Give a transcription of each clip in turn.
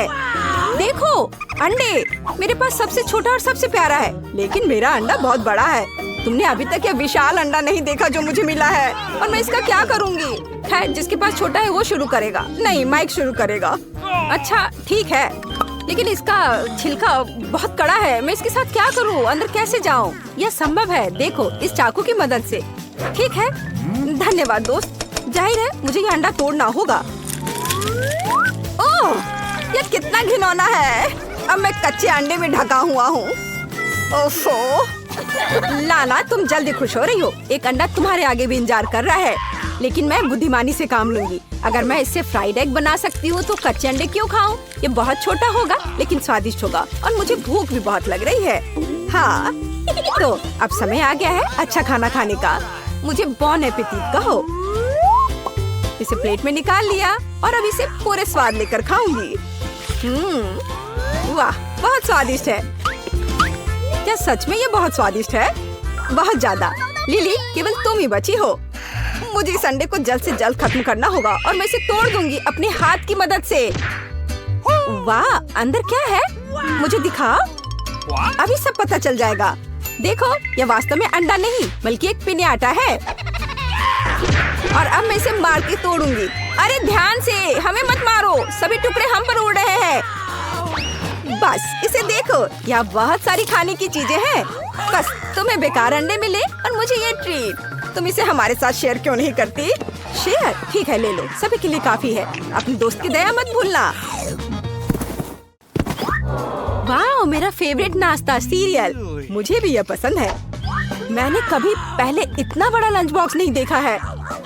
है। देखो अंडे, मेरे पास सबसे छोटा और सबसे प्यारा है, लेकिन मेरा अंडा बहुत बड़ा है। तुमने अभी तक यह विशाल अंडा नहीं देखा जो मुझे मिला है, और मैं इसका क्या करूँगी? खैर, जिसके पास छोटा है वो शुरू करेगा। नहीं, माइक शुरू करेगा। अच्छा ठीक है, लेकिन इसका छिलका बहुत कड़ा है। मैं इसके साथ क्या करूँ? अंदर कैसे जाऊँ? यह संभव है, देखो इस चाकू की मदद से। ठीक है, धन्यवाद दोस्त। जाहिर है मुझे ये अंडा तोड़ना होगा। ओह, यह कितना घिनौना है। अब मैं कच्चे अंडे में ढका हुआ हूँ। ओफो, लाना तुम जल्दी खुश हो रही हो। एक अंडा तुम्हारे आगे भी इंतजार कर रहा है, लेकिन मैं बुद्धिमानी से काम लूंगी। अगर मैं इससे फ्राइड एग बना सकती हूँ तो कच्चे अंडे क्यों खाऊं? ये बहुत छोटा होगा लेकिन स्वादिष्ट होगा, और मुझे भूख भी बहुत लग रही है। हाँ, तो अब समय आ गया है अच्छा खाना खाने का। मुझे बॉन एपेटीट कहो। इसे प्लेट में निकाल लिया और अब इसे पूरे स्वाद लेकर खाऊंगी। वाह, बहुत स्वादिष्ट है। क्या सच में ये बहुत स्वादिष्ट है? बहुत ज्यादा। लिली, केवल तुम ही बची हो। मुझे इस अंडे को जल्द से जल्द खत्म करना होगा और मैं इसे तोड़ दूंगी अपने हाथ की मदद से। वाह, अंदर क्या है? मुझे दिखाओ। अभी सब पता चल जाएगा। देखो, यह वास्तव में अंडा नहीं बल्कि एक पिन्याटा है, और अब मैं इसे मार के तोड़ूंगी। अरे ध्यान से, हमें मत मारो, सभी टुकड़े हम पर उड़ रहे हैं। बस इसे देखो, यहाँ बहुत सारी खाने की चीजें हैं। बस तुम्हें बेकार अंडे मिले और मुझे ये ट्रीट। तुम इसे हमारे साथ शेयर क्यों नहीं करती? शेयर? ठीक है, ले लो, सभी के लिए काफी है। अपने दोस्त की दया मत भूलना। वाह, मेरा फेवरेट नाश्ता सीरियल। मुझे भी यह पसंद है। मैंने कभी पहले इतना बड़ा लंच बॉक्स नहीं देखा है।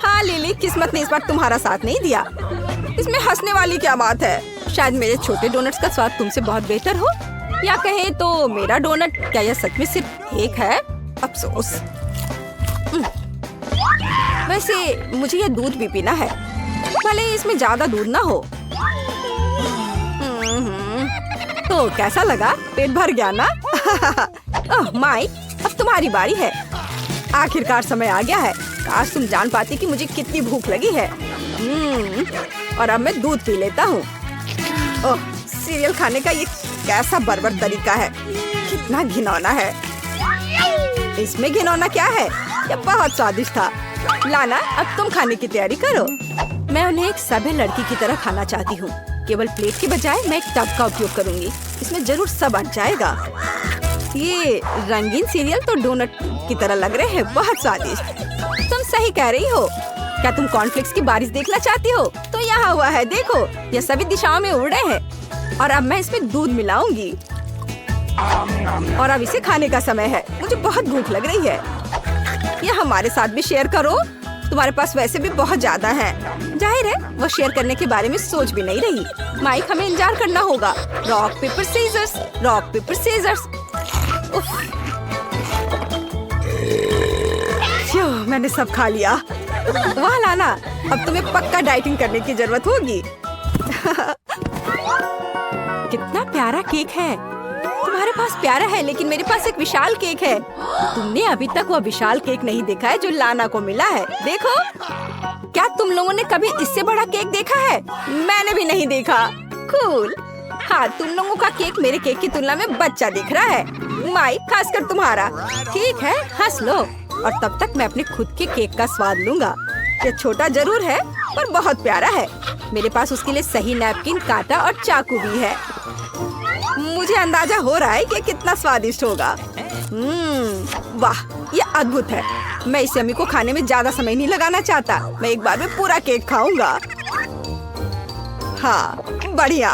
हाँ लिली, किस्मत ने इस बार तुम्हारा साथ नहीं दिया। इसमें हंसने वाली क्या बात है? शायद मेरे छोटे डोनट्स का स्वाद तुमसे बहुत बेहतर हो, या कहे तो मेरा डोनट। क्या यह सच में सिर्फ एक है? अफसोस। वैसे मुझे यह दूध भी पीना है, भले इसमें ज्यादा दूध ना हो। तो कैसा लगा? पेट भर गया ना? ओह माइक, अब तुम्हारी बारी है। आखिरकार समय आ गया है। काश तुम जान पाती कि मुझे कितनी भूख लगी है। और अब मैं दूध पी लेता हूँ। ओह, सीरियल खाने का ये कैसा बर्बर तरीका है। कितना घिनौना है। इसमें घिनौना क्या है? ये बहुत स्वादिष्ट था। लाना, अब तुम खाने की तैयारी करो। मैं उन्हें एक सभ्य लड़की की तरह खाना चाहती हूँ। केवल प्लेट की बजाय मैं एक टब का उपयोग करूँगी। इसमें जरूर सब अट जाएगा। ये रंगीन सीरियल तो डोनट की तरह लग रहे हैं, बहुत स्वादिष्ट। तुम सही कह रही हो। क्या तुम कॉर्नफ्लेक्स की बारिश देखना चाहती हो? तो यहाँ हुआ है, देखो, ये सभी दिशाओं में उड़ रहे हैं। और अब मैं इसमें दूध मिलाऊंगी, और अब इसे खाने का समय है। मुझे बहुत भूख लग रही है। यह हमारे साथ भी शेयर करो। तुम्हारे पास वैसे भी बहुत ज्यादा है। जाहिर है वो शेयर करने के बारे में सोच भी नहीं रही। माइक, हमें इंतजार करना होगा। Rock paper scissors, rock paper scissors. मैंने सब खा लिया। वाह लाना, अब तुम्हें पक्का डाइटिंग करने की जरूरत होगी। कितना प्यारा केक है। तुम्हारे पास प्यारा है, लेकिन मेरे पास एक विशाल केक है। तुमने अभी तक वह विशाल केक नहीं देखा है जो लाना को मिला है। देखो, क्या तुम लोगों ने कभी इससे बड़ा केक देखा है? मैंने भी नहीं देखा। कूल। हाँ, तुम लोगों का केक मेरे केक की तुलना में बच्चा दिख रहा है। माइक, खासकर तुम्हारा। ठीक है, हंस लो, और तब तक मैं अपने खुद के केक का स्वाद लूंगा। ये छोटा जरूर है पर बहुत प्यारा है। मेरे पास उसके लिए सही नैपकिन, कांटा और चाकू भी है। मुझे अंदाजा हो रहा है कि कितना स्वादिष्ट होगा। वाह, ये अद्भुत है। मैं इस यम्मी को खाने में ज्यादा समय नहीं लगाना चाहता। मैं एक बार में पूरा केक खाऊंगा। हाँ, बढ़िया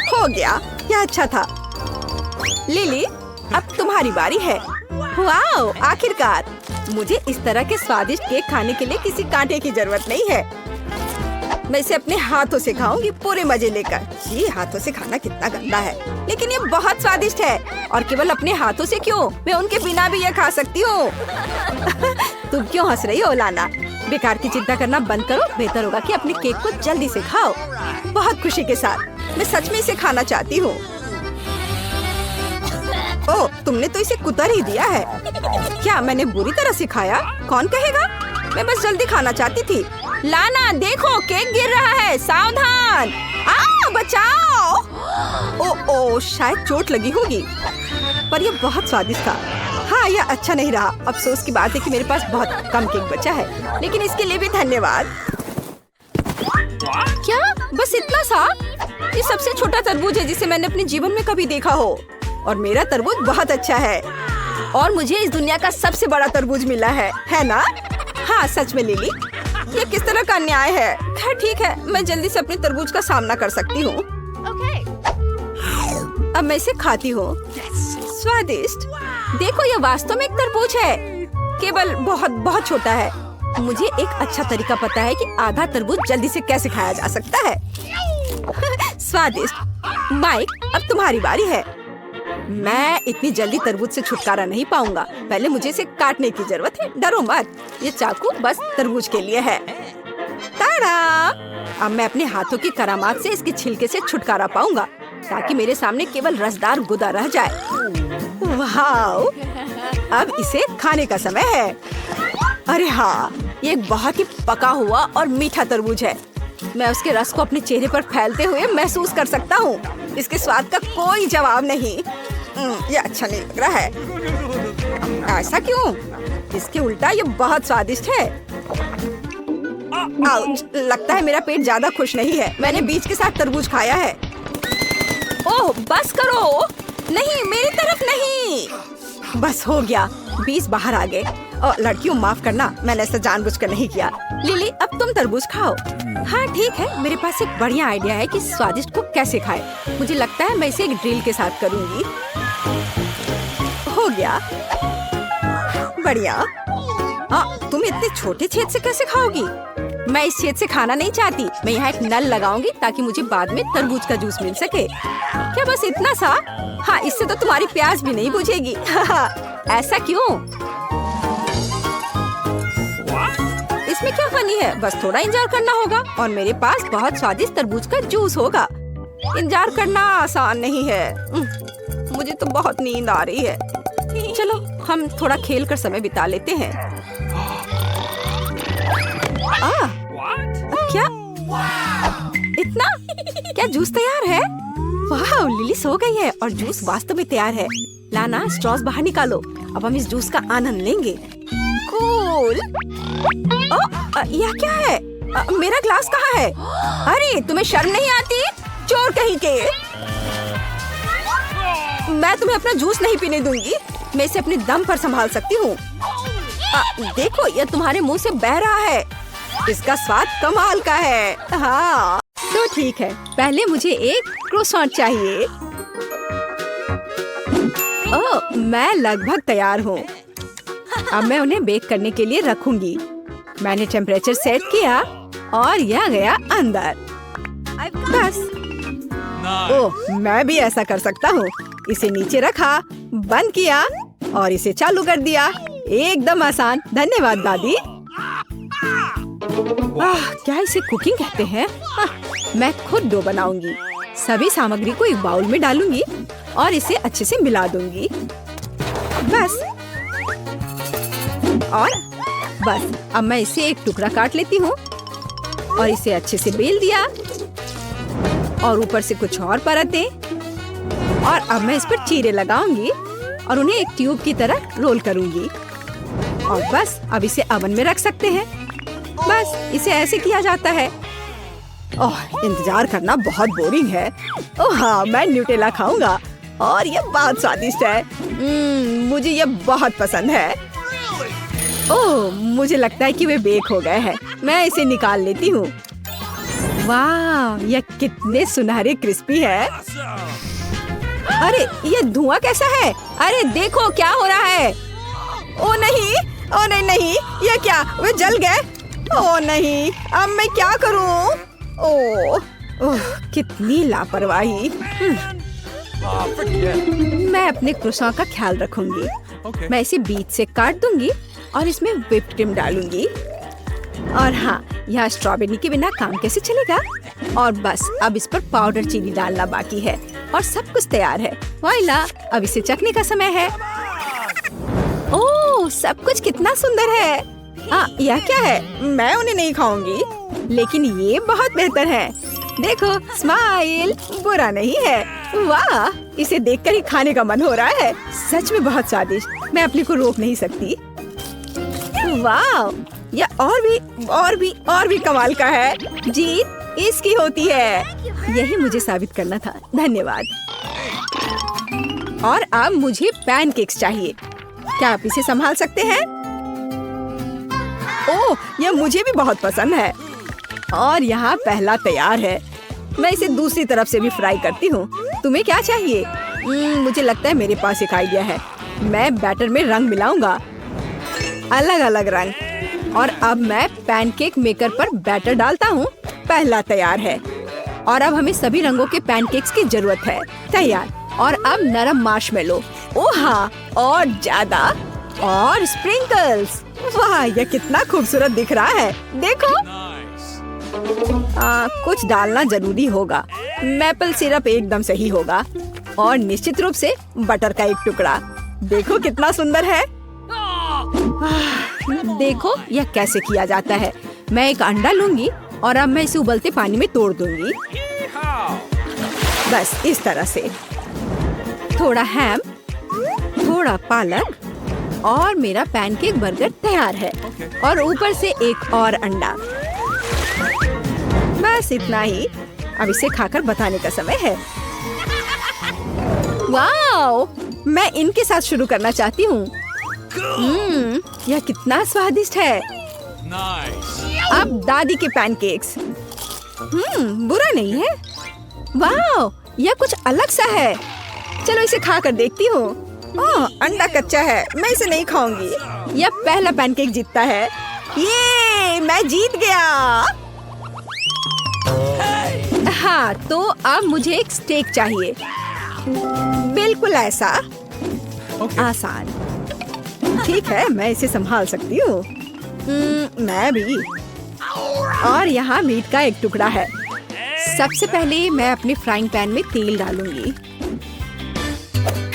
हो गया। यह अच्छा था। लिली, अब तुम्हारी बारी है। वाह, आखिरकार। मुझे इस तरह के स्वादिष्ट केक खाने के लिए किसी कांटे की जरूरत नहीं है। मैं इसे अपने हाथों से खाऊंगी, पूरे मजे लेकर। ये हाथों से खाना कितना गंदा है, लेकिन ये बहुत स्वादिष्ट है। और केवल अपने हाथों से क्यों, मैं उनके बिना भी ये खा सकती हूँ। तुम क्यों हंस रही हो लाना? बेकार की चिंता करना बंद करो। बेहतर होगा कि अपने केक को जल्दी से खाओ, बहुत खुशी के साथ। मैं सच में इसे खाना चाहती हूँ। ओह, तुमने तो इसे कुतर ही दिया है। क्या मैंने बुरी तरह सिखाया? कौन कहेगा? मैं बस जल्दी खाना चाहती थी। लाना, देखो, केक गिर रहा है, सावधान। बचाओ। ओह शायद चोट लगी होगी, पर ये बहुत स्वादिष्ट था। हाँ यह अच्छा नहीं रहा। अफसोस की बात है कि मेरे पास बहुत कम केक बचा है, लेकिन इसके लिए भी धन्यवाद। क्या बस इतना सा? ये सबसे छोटा तरबूज है जिसे मैंने अपने जीवन में कभी देखा हो, और मेरा तरबूज बहुत अच्छा है और मुझे इस दुनिया का सबसे बड़ा तरबूज मिला है ना? हाँ सच में लिली, ये किस तरह का अन्याय है। खैर ठीक है, मैं जल्दी से अपने तरबूज का सामना कर सकती हूँ। अब मैं इसे खाती हूँ। स्वादिष्ट। देखो यह वास्तव में एक तरबूज है, केवल बहुत बहुत छोटा है। मुझे एक अच्छा तरीका पता है कि आधा तरबूज जल्दी से कैसे खाया जा सकता है। स्वादिष्ट। माइक अब तुम्हारी बारी है। मैं इतनी जल्दी तरबूज से छुटकारा नहीं पाऊंगा। पहले मुझे इसे काटने की जरूरत है। डरो मत, ये चाकू बस तरबूज के लिए है। ताड़ा! अब मैं अपने हाथों की करामात से इसके छिलके से छुटकारा पाऊंगा, ताकि मेरे सामने केवल रसदार गुदा रह जाए। वाओ! अब इसे खाने का समय है। अरे हाँ, ये एक बहुत ही पका हुआ और मीठा तरबूज है। मैं उसके रस को अपने चेहरे पर फैलते हुए महसूस कर सकता हूँ। इसके स्वाद का कोई जवाब नहीं। ये अच्छा नहीं लग रहा है। ऐसा क्यों? इसके उल्टा ये बहुत स्वादिष्ट है। लगता है मेरा पेट ज्यादा खुश नहीं है। मैंने बीज के साथ तरबूज खाया है। ओह बस करो, नहीं मेरी तरफ नहीं। बस हो गया, बीज बाहर आ गए। और लड़कियों माफ करना, मैंने ऐसा जानबूझकर नहीं किया। लिली अब तुम तरबूज खाओ। हाँ ठीक है, मेरे पास एक बढ़िया आइडिया है कि स्वादिष्ट को कैसे खाए। मुझे लगता है मैं इसे एक ड्रिल के साथ करूंगी। हो गया, बढ़िया। तुम इतने छोटे छेद से कैसे खाओगी? मैं इस छेद से खाना नहीं चाहती। मैं यहाँ एक नल लगाऊंगी ताकि मुझे बाद में तरबूज का जूस मिल सके। क्या बस इतना सा? हाँ, इससे तो तुम्हारी प्यास भी नहीं बुझेगी। ऐसा क्यों? इसमें क्या फनी है? बस थोड़ा इंतजार करना होगा और मेरे पास बहुत स्वादिष्ट तरबूज का जूस होगा। इंतजार करना आसान नहीं है। मुझे तो बहुत नींद आ रही है। चलो हम थोड़ा खेल कर समय बिता लेते हैं। क्या इतना? क्या जूस तैयार है? वाह, लिली सो गई है और जूस वास्तव में तैयार है। लाना, स्ट्रॉस बाहर निकालो। अब हम इस जूस का आनंद लेंगे। कूल। यह क्या है? मेरा ग्लास कहाँ है? अरे तुम्हें शर्म नहीं आती? चोर कहीं के। मैं तुम्हें अपना जूस नहीं पीने दूंगी। मैं इसे अपने दम पर संभाल सकती हूँ। देखो, यह तुम्हारे मुंह से बह रहा है। इसका स्वाद कमाल का है। हाँ तो ठीक है, पहले मुझे एक क्रोसॉन चाहिए। ओह, मैं लगभग तैयार हूँ। अब मैं उन्हें बेक करने के लिए रखूंगी। मैंने टेम्परेचर सेट किया और यह गया अंदर। बस। ओह, मैं भी ऐसा कर सकता हूँ। इसे नीचे रखा, बंद किया और इसे चालू कर दिया। एकदम आसान। धन्यवाद दादी। क्या इसे कुकिंग कहते हैं? मैं खुद डो बनाऊंगी। सभी सामग्री को एक बाउल में डालूंगी और इसे अच्छे से मिला दूंगी। बस। और बस, अब मैं इसे एक टुकड़ा काट लेती हूँ और इसे अच्छे से बेल दिया और ऊपर से कुछ और परत दें। और अब मैं इस पर चीरे लगाऊंगी और उन्हें एक ट्यूब की तरह रोल करूंगी। और बस, अब इसे ओवन में रख सकते हैं। बस इसे ऐसे किया जाता है। ओह, इंतजार करना बहुत बोरिंग है। ओह हाँ, मैं न्यूटेला खाऊंगा और ये बहुत स्वादिष्ट है। मुझे ये बहुत पसंद है। ओह, मुझे लगता है कि वे बेक हो गए हैं। मैं इसे निकाल लेती हूँ। वाह, ये कितने सुनहरे क्रिस्पी है। अरे ये धुआं कैसा है? अरे देखो क्या हो रहा है। ओ नहीं, ओ नहीं नहीं, ये क्या? वे जल गए। ओ नहीं, अब मैं क्या करूं? ओह, कितनी लापरवाही। मैं अपने क्रोसॉन का ख्याल रखूंगी। मैं इसे बीच से काट दूंगी और इसमें व्हिप्ड क्रीम डालूंगी। और हाँ, यहाँ स्ट्रॉबेरी के बिना काम कैसे चलेगा? और बस, अब इस पर पाउडर चीनी डालना बाकी है और सब कुछ तैयार है। वाइला, अब इसे चखने का समय है। ओह, सब कुछ कितना सुंदर है। यह क्या है? मैं उन्हें नहीं खाऊंगी, लेकिन ये बहुत बेहतर है। देखो, स्माइल बुरा नहीं है। वाह, इसे देखकर ही खाने का मन हो रहा है। सच में बहुत स्वादिष्ट, मैं अपने को रोक नहीं सकती। वाह, यह और भी कमाल का है। जीत इसकी होती है। यही मुझे साबित करना था। धन्यवाद। और अब मुझे पैनकेक्स चाहिए। क्या आप इसे संभाल सकते हैं? ओह, यह मुझे भी बहुत पसंद है। और यहाँ पहला तैयार है। मैं इसे दूसरी तरफ से भी फ्राई करती हूँ। तुम्हें क्या चाहिए? मुझे लगता है मेरे पास एक आइडिया है। मैं बैटर में रंग मिलाऊंगा, अलग अलग रंग। और अब मैं पैनकेक मेकर पर बैटर डालता हूँ। पहला तैयार है। और अब हमें सभी रंगों के पैनकेक्स की जरूरत है। तैयार। और अब नरम मार्शमेलो। ओह हाँ, और ज्यादा। और स्प्रिंकल्स। वाह, यह कितना खूबसूरत दिख रहा है। देखो। कुछ डालना जरूरी होगा। मैपल सिरप एकदम सही होगा। और निश्चित रूप से बटर का एक टुकड़ा। देखो कितना सुंदर है। देखो यह कैसे किया जाता है। मैं एक अंडा लूंगी और अब मैं इसे उबलते पानी में तोड़ दूंगी। बस इस तरह से। थोड़ा हैम, थोड़ा पालक और मेरा पैनकेक बर्गर तैयार है। और ऊपर से एक और अंडा। बस इतना ही। अब इसे खाकर बताने का समय है। वाओ, मैं इनके साथ शुरू करना चाहती हूँ। यह कितना स्वादिष्ट है। अब दादी के पैनकेक्स। बुरा नहीं है। वाओ, यह कुछ अलग सा है। चलो इसे खाकर देखती हूँ। अंडा कच्चा है, मैं इसे नहीं खाऊंगी। यह पहला पैनकेक जीतता है। ये मैं जीत गया। हाँ, तो अब मुझे एक स्टेक चाहिए। बिल्कुल ऐसा। आसान। ठीक है, मैं इसे संभाल सकती हूँ। मैं भी। और यहाँ मीट का एक टुकड़ा है। सबसे पहले मैं अपने फ्राइंग पैन में तेल डालूंगी।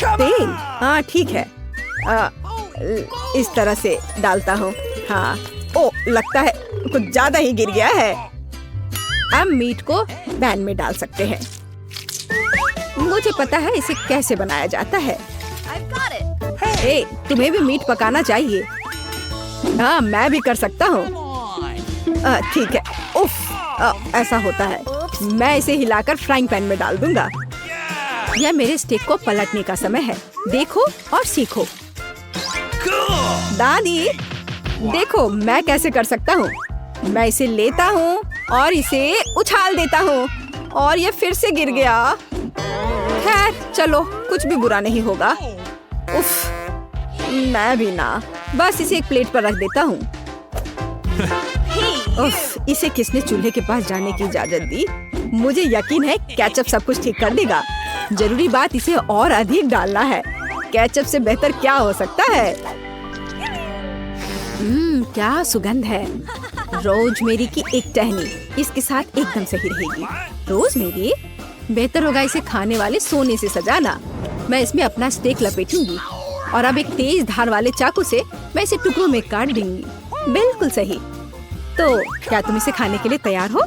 तेल? हाँ ठीक है। इस तरह से डालता हूँ। हाँ। ओ, लगता है कुछ ज्यादा ही गिर गया है। अब मीट को पैन में डाल सकते हैं। मुझे पता है इसे कैसे बनाया जाता है। तुम्हें भी मीट पकाना चाहिए। हाँ, मैं भी कर सकता हूँ। ठीक है। उफ, ऐसा होता है। मैं इसे हिलाकर फ्राइंग पैन में डाल दूंगा। यह मेरे स्टेक को पलटने का समय है। देखो और सीखो। दादी, देखो मैं कैसे कर सकता हूँ। मैं इसे लेता हूँ और इसे उछाल देता हूँ और ये फिर से गिर गया। खैर चलो, कुछ भी बुरा नहीं होगा। उफ, मैं भी ना। बस इसे एक प्लेट पर रख देता हूँ। उफ, इसे किसने चूल्हे के पास जाने की इजाजत दी? मुझे यकीन है केचप सब कुछ ठीक कर देगा। जरूरी बात इसे और अधिक डालना है। केचप से बेहतर क्या हो सकता है? क्या सुगंध है। रोजमेरी की एक टहनी इसके साथ एकदम सही रहेगी। रोजमेरी? बेहतर होगा इसे खाने वाले सोने से सजाना। मैं इसमें अपना स्टेक लपेटूंगी और अब एक तेज धार वाले चाकू से मैं इसे टुकड़ों में काट दूंगी। बिल्कुल सही। तो क्या तुम इसे खाने के लिए तैयार हो?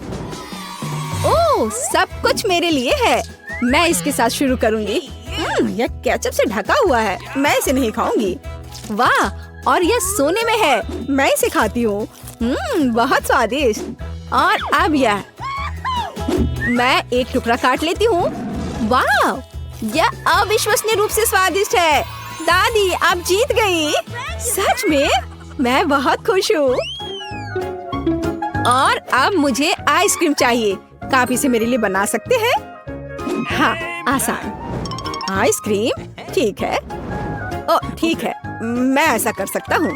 ओह, सब कुछ मेरे लिए है। मैं इसके साथ शुरू करूंगी। यह केचप से ढका हुआ है। मैं इसे नहीं खाऊंगी। वाह, और यह सोने में है। मैं इसे खाती हूँ। बहुत स्वादिष्ट। और अब यह मैं एक टुकड़ा काट लेती हूँ। वाह, यह अविश्वसनीय रूप से स्वादिष्ट है। दादी, आप जीत गई। सच में? मैं बहुत खुश हूँ। और अब मुझे आइसक्रीम चाहिए। क्या आप इसे मेरे लिए बना सकते हैं? हाँ, आसान। आइसक्रीम? ठीक है। ओह ठीक है, मैं ऐसा कर सकता हूँ।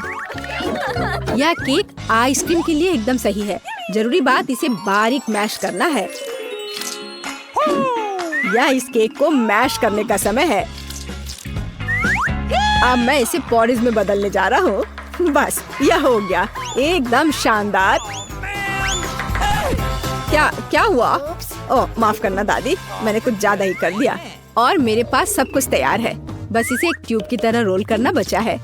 यह केक आइसक्रीम के लिए एकदम सही है। जरूरी बात इसे बारीक मैश करना है। यह इस केक को मैश करने का समय है। अब मैं इसे पॉरेज में बदलने जा रहा हूँ। बस यह हो गया। एकदम शानदार। क्या हुआ? ओह माफ करना दादी, मैंने कुछ ज्यादा ही कर दिया। और मेरे पास सब कुछ तैयार है। बस इसे एक ट्यूब की तरह रोल करना बचा है।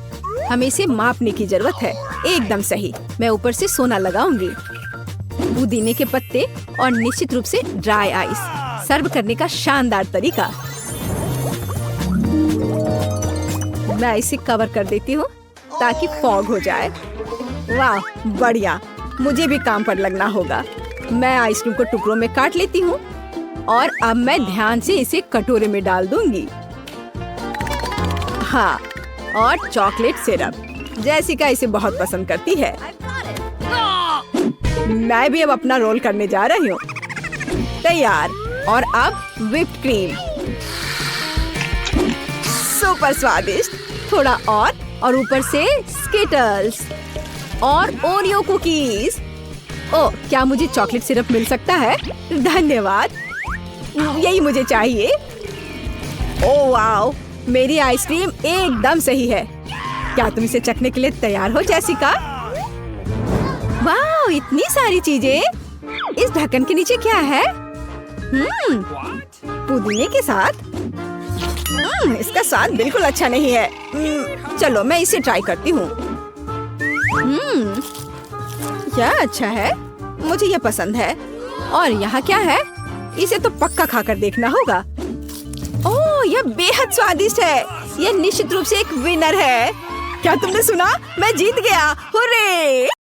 हमें इसे मापने की जरूरत है। एकदम सही। मैं ऊपर से सोना लगाऊंगी, पुदीने के पत्ते और निश्चित रूप से ड्राई आइस। सर्व करने का शानदार तरीका। मैं इसे कवर कर देती हूँ ताकि फॉग हो जाए। वाह, बढ़िया। मुझे भी काम पर लगना होगा। मैं आइसक्रीम को टुकड़ों में काट लेती हूँ और अब मैं ध्यान से इसे कटोरे में डाल दूंगी। हाँ, और चॉकलेट सिरप। जैसिका इसे बहुत पसंद करती है। मैं भी अब अपना रोल करने जा रही हूँ। तैयार। और अब व्हिप्ड क्रीम। सुपर स्वादिष्ट। थोड़ा और ऊपर से स्किटल्स और ओरियो कुकीज। ओह, क्या मुझे चॉकलेट सिरप मिल सकता है? धन्यवाद, यही मुझे चाहिए। ओह वाओ, मेरी आइसक्रीम एकदम सही है। क्या तुम इसे चखने के लिए तैयार हो जेसिका? वाह, इतनी सारी चीजें। इस ढक्कन के नीचे क्या है? पुदीने के साथ। इसका स्वाद बिल्कुल अच्छा नहीं है। चलो मैं इसे ट्राई करती हूँ। क्या अच्छा है, मुझे ये पसंद है। और यहाँ क्या है? इसे तो पक्का खाकर देखना होगा। ओह, यह बेहद स्वादिष्ट है। यह निश्चित रूप से एक विनर है। क्या तुमने सुना? मैं जीत गया। हुर्रे!